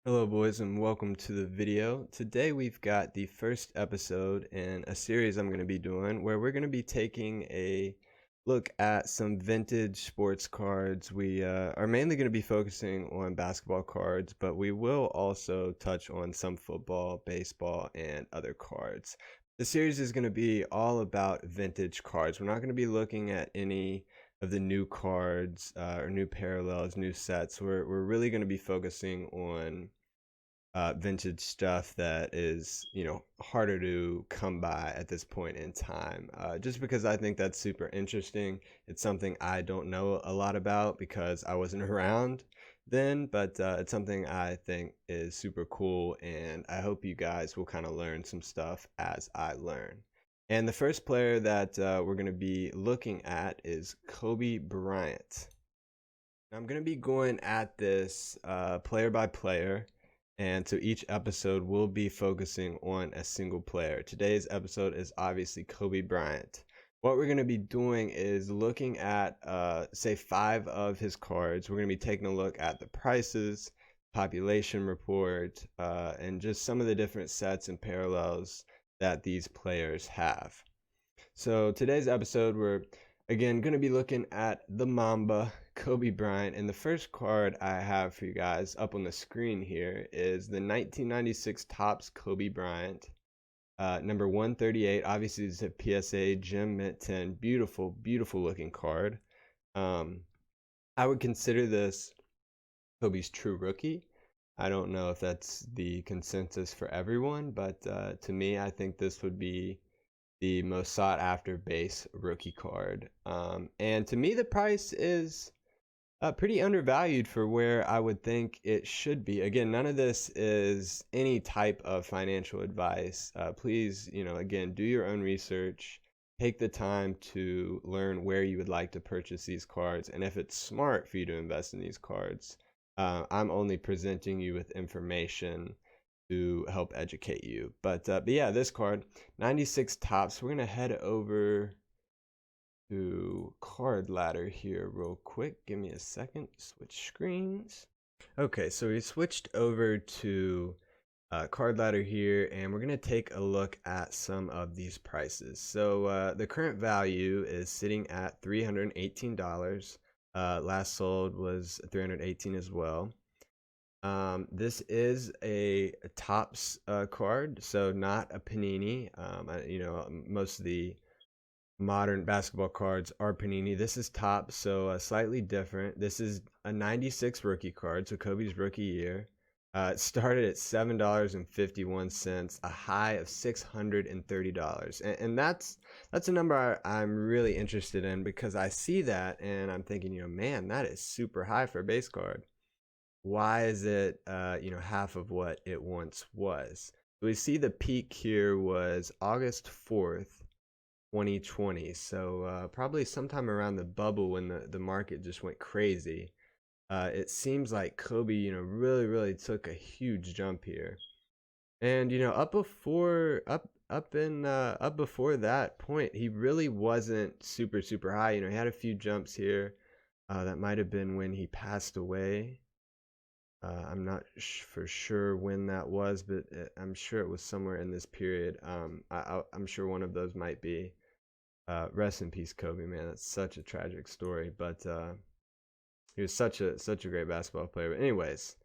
Hello boys and welcome to the video. Today we've got the first episode in a series I'm going to be doing where we're going to be taking a look at some vintage sports cards. We are mainly going to be focusing on basketball cards, but we will also touch on some football, baseball, and other cards. The series is going to be all about vintage cards. We're not going to be looking at any of the new cards or new parallels, new sets. We're really going to be focusing on vintage stuff that is, harder to come by at this point in time. Just because I think that's super interesting. It's something I don't know a lot about because I wasn't around then, but it's something I think is super cool, and I hope you guys will kind of learn some stuff as I learn. And the first player that we're going to be looking at is Kobe Bryant. I'm going to be going at this player by player, and so each episode will be focusing on a single player. Today's episode is obviously Kobe Bryant. What we're going to be doing is looking at, say, 5 of his cards. We're going to be taking a look at the prices, population report, and just some of the different sets and parallels that these players have. So today's episode, we're again going to be looking at the Mamba, Kobe Bryant, and the first card I have for you guys up on the screen here is the 1996 Topps Kobe Bryant, number 138. Obviously, it's a PSA Gem Mint 10. Beautiful, beautiful looking card. I would consider this Kobe's true rookie. I don't know if that's the consensus for everyone, but to me, I think this would be the most sought after base rookie card. And to me, the price is pretty undervalued for where I would think it should be. Again, none of this is any type of financial advice. Please, again, do your own research. Take the time to learn where you would like to purchase these cards, and if it's smart for you to invest in these cards. I'm only presenting you with information to help educate you. But yeah, this card, 96 Topps. We're gonna head over to card ladder here real quick. Give me a second. Switch screens. Okay, so we switched over to card ladder here, and we're gonna take a look at some of these prices. So the current value is sitting at $318. Last sold was $318 as well. This is a Topps card, so not a Panini. Most of the modern basketball cards are Panini. This is Topps, so slightly different. This is a 96 rookie card, so Kobe's rookie year. It started at $7.51, a high of $630, and that's a number I'm really interested in because I see that and I'm thinking, man, that is super high for a base card. Why is it half of what it once was? So we see the peak here was August 4th, 2020. So probably sometime around the bubble when the market just went crazy. It seems like Kobe, really took a huge jump here. And up before that point, he really wasn't super high. He had a few jumps here. That might have been when he passed away. I'm not for sure when that was, but I'm sure it was somewhere in this period. I'm sure one of those might be. Rest in peace, Kobe, man. That's such a tragic story, but he was such a great basketball player. But anyways,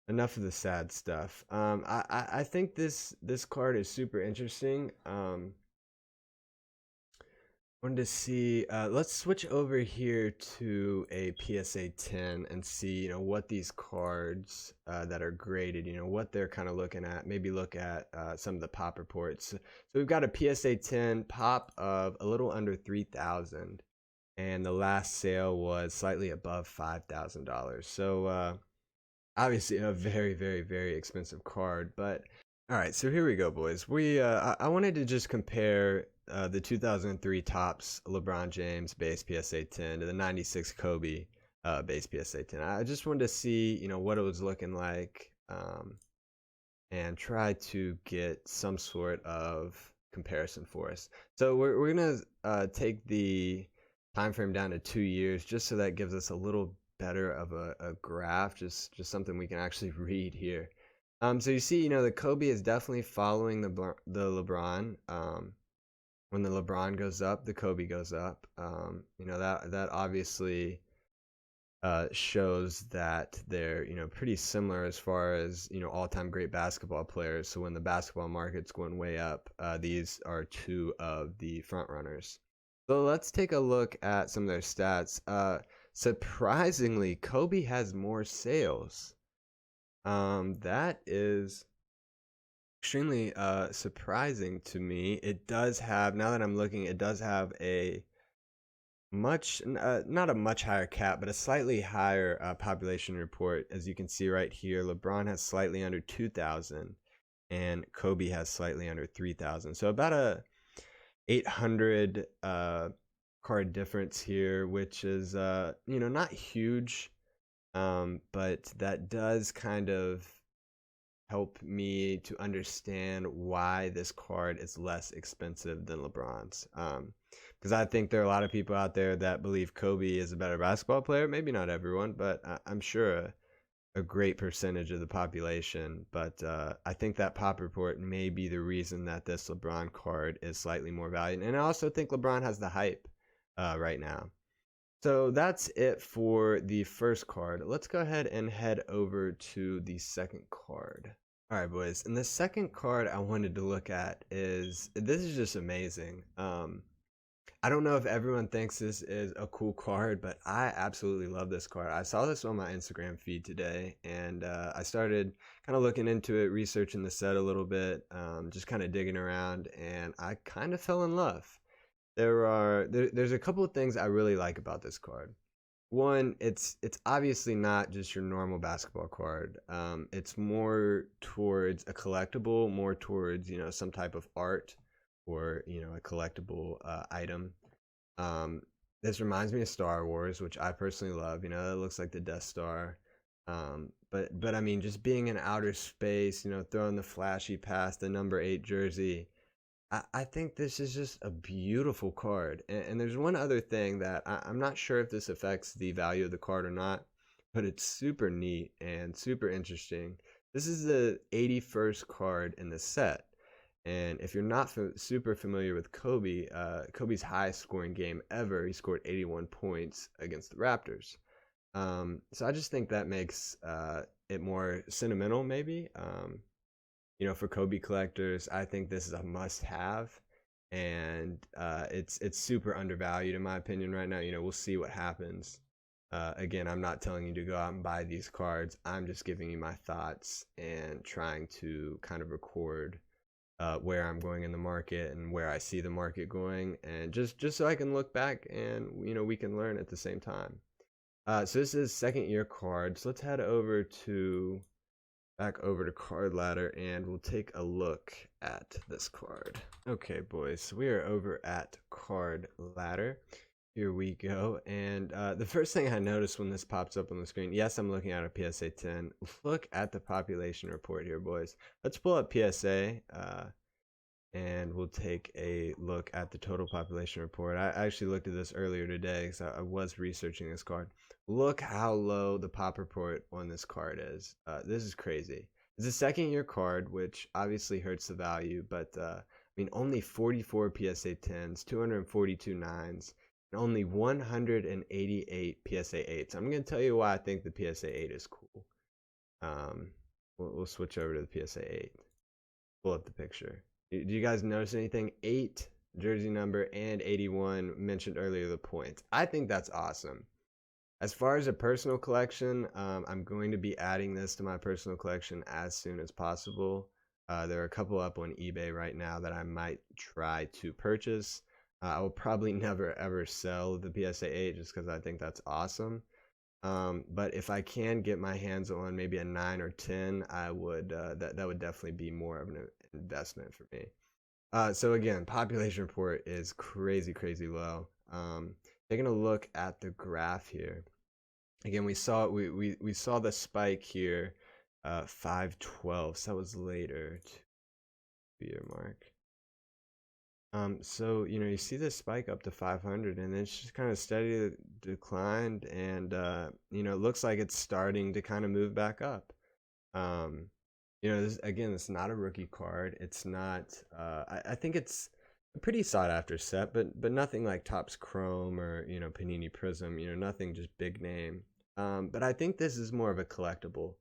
enough of the sad stuff. I think this card is super interesting. Wanted to see, let's switch over here to a PSA 10 and see, what these cards that are graded, what they're kind of looking at. Maybe look at some of the pop reports. So we've got a PSA 10 pop of a little under 3,000, and the last sale was slightly above $5,000. So obviously a very expensive card. But all right, so here we go, boys. I wanted to just compare the 2003 Topps LeBron James base PSA 10 to the 96 Kobe base PSA 10. I just wanted to see, what it was looking like, and try to get some sort of comparison for us. So we're gonna take the time frame down to 2 years, just so that gives us a little better of a graph, just something we can actually read here. So you see, the Kobe is definitely following the LeBron. When the LeBron goes up, the Kobe goes up. That obviously shows that they're pretty similar as far as all-time great basketball players. So when the basketball market's going way up, these are two of the front runners. So let's take a look at some of their stats. Surprisingly, Kobe has more sales. That is extremely surprising to me. It does have, now that I'm looking, it does have a not a much higher cap, but a slightly higher population report. As you can see right here, LeBron has slightly under 2,000 and Kobe has slightly under 3,000. So about a 800 card difference here, which is not huge, but that does kind of help me to understand why this card is less expensive than LeBron's. Because I think there are a lot of people out there that believe Kobe is a better basketball player. Maybe not everyone, but I'm sure a great percentage of the population. But I think that pop report may be the reason that this LeBron card is slightly more valued. And I also think LeBron has the hype right now. So that's it for the first card. Let's go ahead and head over to the second card. All right, boys. And the second card I wanted to look at is, this is just amazing. I don't know if everyone thinks this is a cool card, but I absolutely love this card. I saw this on my Instagram feed today, and I started kind of looking into it, researching the set a little bit, just kind of digging around, and I kind of fell in love. There's a couple of things I really like about this card. One, it's obviously not just your normal basketball card. It's more towards a collectible, more towards some type of art or a collectible item. This reminds me of Star Wars, which I personally love. It looks like the Death Star. But I mean, just being in outer space, throwing the flashy past the number 8 jersey. I think this is just a beautiful card. And there's one other thing that I'm not sure if this affects the value of the card or not, but it's super neat and super interesting. This is the 81st card in the set. And if you're not super familiar with Kobe, Kobe's highest scoring game ever, he scored 81 points against the Raptors. So I just think that makes it more sentimental, maybe. For Kobe collectors, I think this is a must-have, and it's super undervalued in my opinion right now. We'll see what happens. Again, I'm not telling you to go out and buy these cards. I'm just giving you my thoughts and trying to kind of record where I'm going in the market and where I see the market going, and just so I can look back and we can learn at the same time. So this is second year cards. Let's head over to back over to Card Ladder and we'll take a look at this card. Okay, boys, so we are over at Card Ladder. Here we go. And the first thing I noticed when this pops up on the screen, yes, I'm looking at a PSA 10. Look at the population report here, boys. Let's pull up PSA and we'll take a look at the total population report. I actually looked at this earlier today because I was researching this card. Look how low the pop report on this card is. This is crazy. It's a second year card, which obviously hurts the value, but I mean, only 44 PSA 10s, 242 9s, and only 188 PSA 8s. I'm going to tell you why I think the PSA 8 is cool. We'll switch over to the PSA 8. Pull up the picture. Do you guys notice anything? 8 jersey number and 81 mentioned earlier, the points. I think that's awesome. As far as a personal collection, I'm going to be adding this to my personal collection as soon as possible. There are a couple up on eBay right now that I might try to purchase. I will probably never ever sell the PSA 8 just because I think that's awesome. But if I can get my hands on maybe a 9 or 10, I would. That would definitely be more of an investment for me. So again, population report is crazy low. Taking a look at the graph here. Again, we saw the spike here, 512. So that was later, 2-year mark. So you see this spike up to 500, and it's just kind of steady declined, and it looks like it's starting to kind of move back up. Um, again, it's not a rookie card. It's not. I think it's a pretty sought after set, but nothing like Topps Chrome or Panini Prism. Nothing just big name. But I think this is more of a collectible.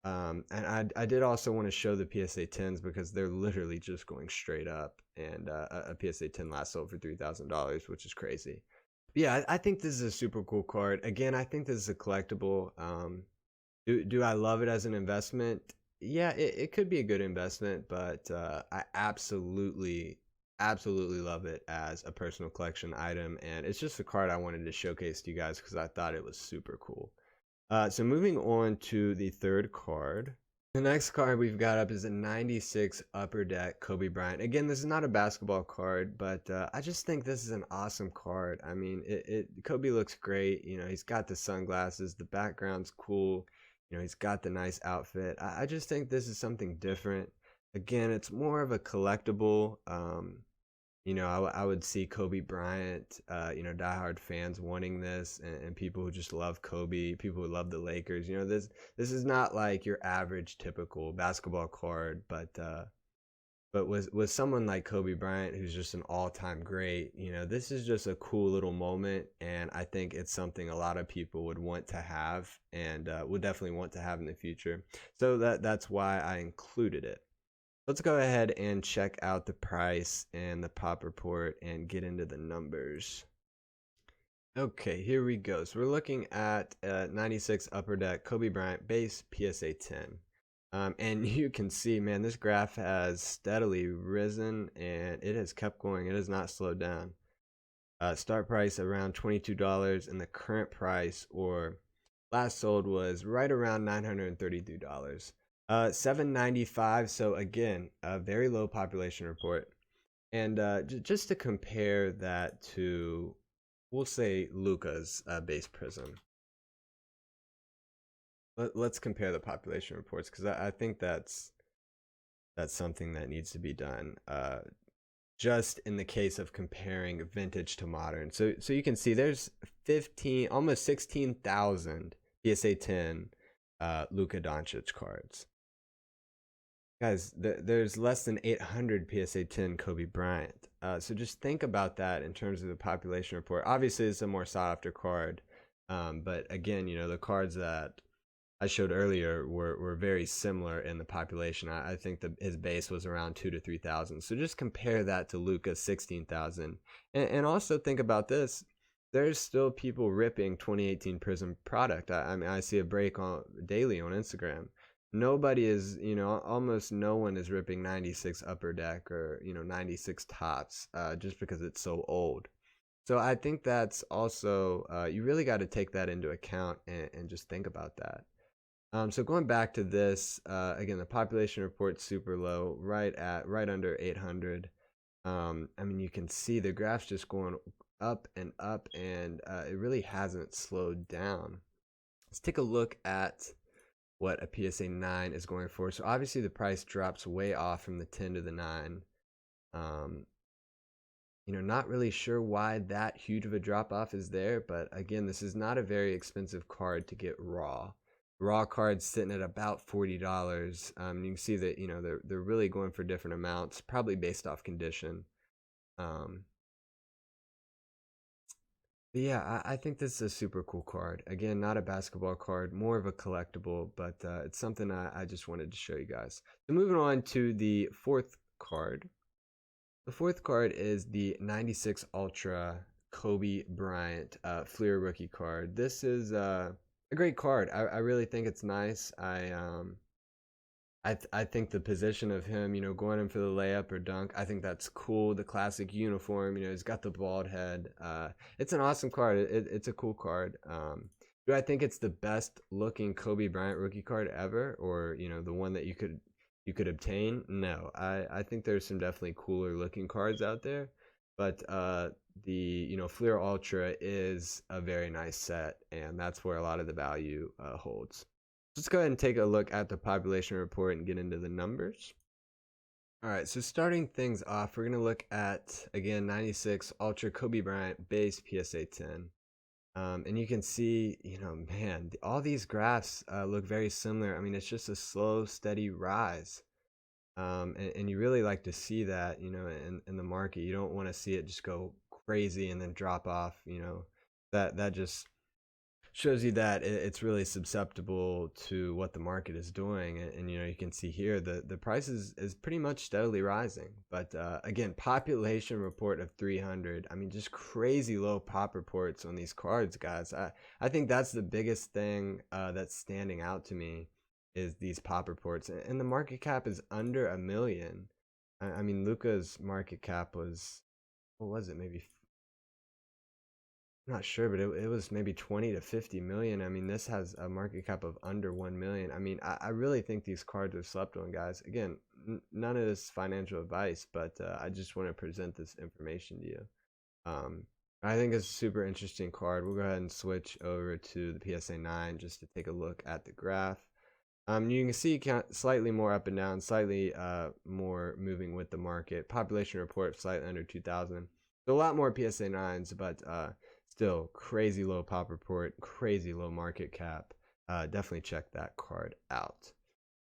And I did also want to show the PSA 10s because they're literally just going straight up, and a PSA 10 last sold for $3,000, which is crazy. But yeah, I think this is a super cool card. Again, I think this is a collectible. Do I love it as an investment? Yeah, it could be a good investment, but I absolutely love it as a personal collection item, and it's just a card I wanted to showcase to you guys because I thought it was super cool. So moving on to the third card. The next card we've got up is a 96 Upper Deck Kobe Bryant. Again, this is not a basketball card, but I just think this is an awesome card. I mean, Kobe looks great. He's got the sunglasses, the background's cool. He's got the nice outfit. I just think this is something different. Again, it's more of a collectible. I would see Kobe Bryant, diehard fans wanting this, and people who just love Kobe, people who love the Lakers. This is not like your average typical basketball card, but with someone like Kobe Bryant, who's just an all-time great, this is just a cool little moment, and I think it's something a lot of people would want to have, and would definitely want to have in the future. So that's why I included it. Let's go ahead and check out the price and the pop report and get into the numbers. Okay, here we go. So we're looking at 96 Upper Deck Kobe Bryant base PSA 10. And you can see, man, this graph has steadily risen and it has kept going. It has not slowed down. Start price around $22, and the current price, or last sold, was right around $933. 795. So again, a very low population report. And just to compare that to, we'll say, Luka's base prism. Let's compare the population reports, because I think that's something that needs to be done. Just in the case of comparing vintage to modern. So you can see there's 15, almost 16,000 PSA 10 Luka Doncic cards. Guys, there's less than 800 PSA 10 Kobe Bryant. So just think about that in terms of the population report. Obviously, it's a more sought after card. But again, the cards that I showed earlier were very similar in the population. I think his base was around 2 to 3,000. So just compare that to Luka's 16,000. And also think about this. There's still people ripping 2018 Prism product. I mean, I see a break daily on Instagram. Nobody is, almost no one is ripping 96 Upper Deck or 96 Tops just because it's so old. So I think that's also, you really got to take that into account and just think about that. So going back to this, again, the population report's super low, right under 800. I mean, you can see the graph's just going up, and it really hasn't slowed down. Let's take a look at what a PSA 9 is going for. So obviously the price drops way off from the 10 to the 9. Not really sure why that huge of a drop off is there, but again, this is not a very expensive card to get raw. Raw cards sitting at about $40. You can see that they're really going for different amounts, probably based off condition. But yeah, I think this is a super cool card. Again, not a basketball card, more of a collectible, but it's something I just wanted to show you guys. So moving on to the fourth card. The fourth card is the 96 Ultra Kobe Bryant Fleer rookie card. This is a great card. I really think it's nice. I think the position of him, going in for the layup or dunk, I think that's cool. The classic uniform, he's got the bald head. It's an awesome card. It's a cool card. Do I think it's the best looking Kobe Bryant rookie card ever, or the one that you could obtain? No, I think there's some definitely cooler looking cards out there, but the Fleer Ultra is a very nice set, and that's where a lot of the value holds. Let's go ahead and take a look at the population report and get into the numbers. All right, so starting things off, we're going to look at, again, 96 Ultra Kobe Bryant base PSA 10. And you can see, man, all these graphs look very similar. I mean, it's just a slow, steady rise. And you really like to see that, in the market. You don't want to see it just go crazy and then drop off, that just shows you that it's really susceptible to what the market is doing. And you can see here the price is pretty much steadily rising. But again, population report of 300. I mean, just crazy low pop reports on these cards, guys. I think that's the biggest thing that's standing out to me is these pop reports. And the market cap is under a million. I mean, Luka's market cap was, what was it, maybe, I'm not sure, but it was maybe 20 to 50 million. I mean, this has a market cap of under 1 million. I mean, I really think these cards are slept on, guys. Again, none of this financial advice, but I just want to present this information to you. Um, I think it's a super interesting card. We'll go ahead and switch over to the PSA 9 just to take a look at the graph. You can see slightly more up and down, slightly more moving with the market. Population report slightly under 2,000. So a lot more PSA 9s, but still crazy low pop report, crazy low market cap. Definitely check that card out.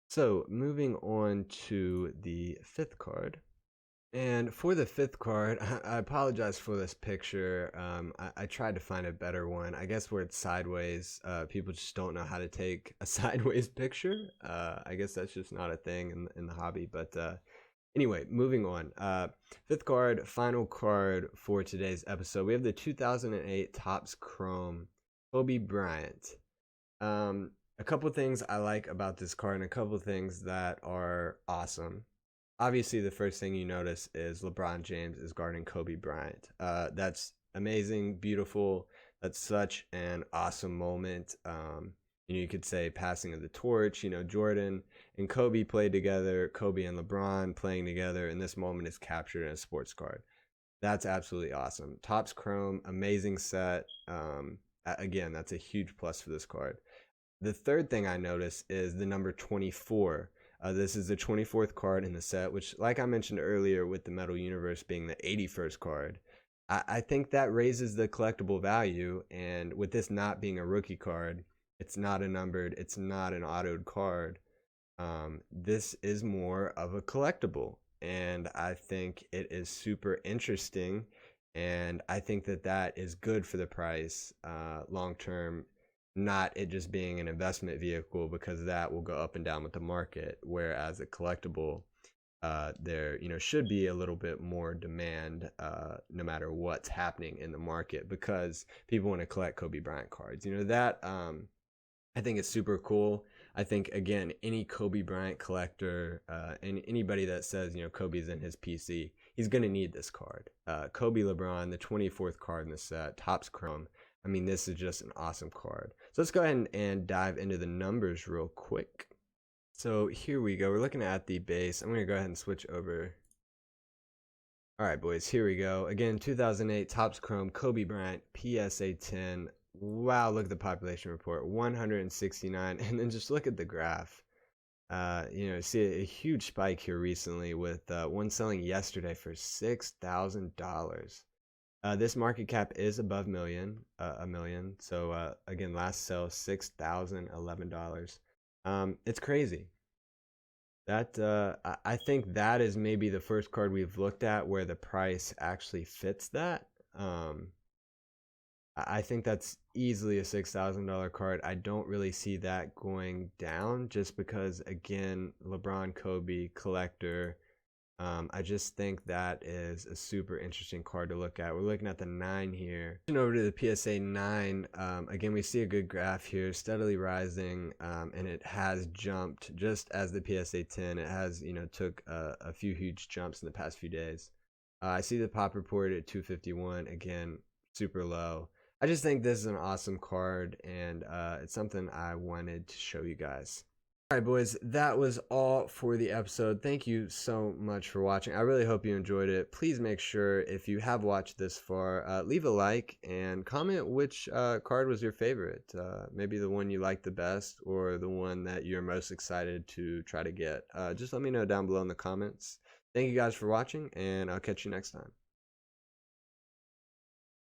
So moving on to the fifth card. And for the fifth card, I apologize for this picture. I tried to find a better one. I guess where it's sideways, people just don't know how to take a sideways picture. I guess that's just not a thing in the hobby. But anyway, moving on. Fifth card, final card for today's episode. We have the 2008 Topps Chrome Kobe Bryant. A couple things I like about this card and a couple things that are awesome. Obviously, the first thing you notice is LeBron James is guarding Kobe Bryant. That's amazing, beautiful. That's such an awesome moment. You could say passing of the torch. Jordan and Kobe played together. Kobe and LeBron playing together, and this moment is captured in a sports card. That's absolutely awesome. Topps Chrome, amazing set. Again, that's a huge plus for this card. The third thing I notice is the number 24. This is the 24th card in the set, which, like I mentioned earlier, with the Metal Universe being the 81st card, I think that raises the collectible value. And with this not being a rookie card, it's not a numbered, it's not an autoed card. This is more of a collectible, and I think it is super interesting. And I think that is good for the price long term. Not it just being an investment vehicle, because that will go up and down with the market, whereas a collectible, there should be a little bit more demand no matter what's happening in the market, because people want to collect Kobe Bryant cards. That I think it's super cool. I think, again, any Kobe Bryant collector and anybody that says Kobe's in his PC, he's going to need this card. Kobe LeBron, the 24th card in the set, Topps Chrome. I mean, this is just an awesome card. So let's go ahead and dive into the numbers real quick. So here we go. We're looking at the base. I'm going to go ahead and switch over. All right, boys, here we go. Again, 2008 Topps Chrome Kobe Bryant PSA 10. Wow, look at the population report, 169. And then just look at the graph. See a huge spike here recently with one selling yesterday for $6,000. This market cap is above a million. So again, last sale $6,011. It's crazy. That I think that is maybe the first card we've looked at where the price actually fits that. I think that's easily a $6,000 card. I don't really see that going down, just because, again, LeBron, Kobe, collector. I just think that is a super interesting card to look at. We're looking at the 9 here. Over to the PSA 9. Again, we see a good graph here, steadily rising, and it has jumped just as the PSA 10. It has, took a few huge jumps in the past few days. I see the pop report at 251. Again, super low. I just think this is an awesome card, and it's something I wanted to show you guys. All right, boys, that was all for the episode. Thank you so much for watching. I really hope you enjoyed it. Please make sure, if you have watched this far, leave a like and comment which card was your favorite. Maybe the one you liked the best, or the one that you're most excited to try to get. Just let me know down below in the comments. Thank you guys for watching, and I'll catch you next time.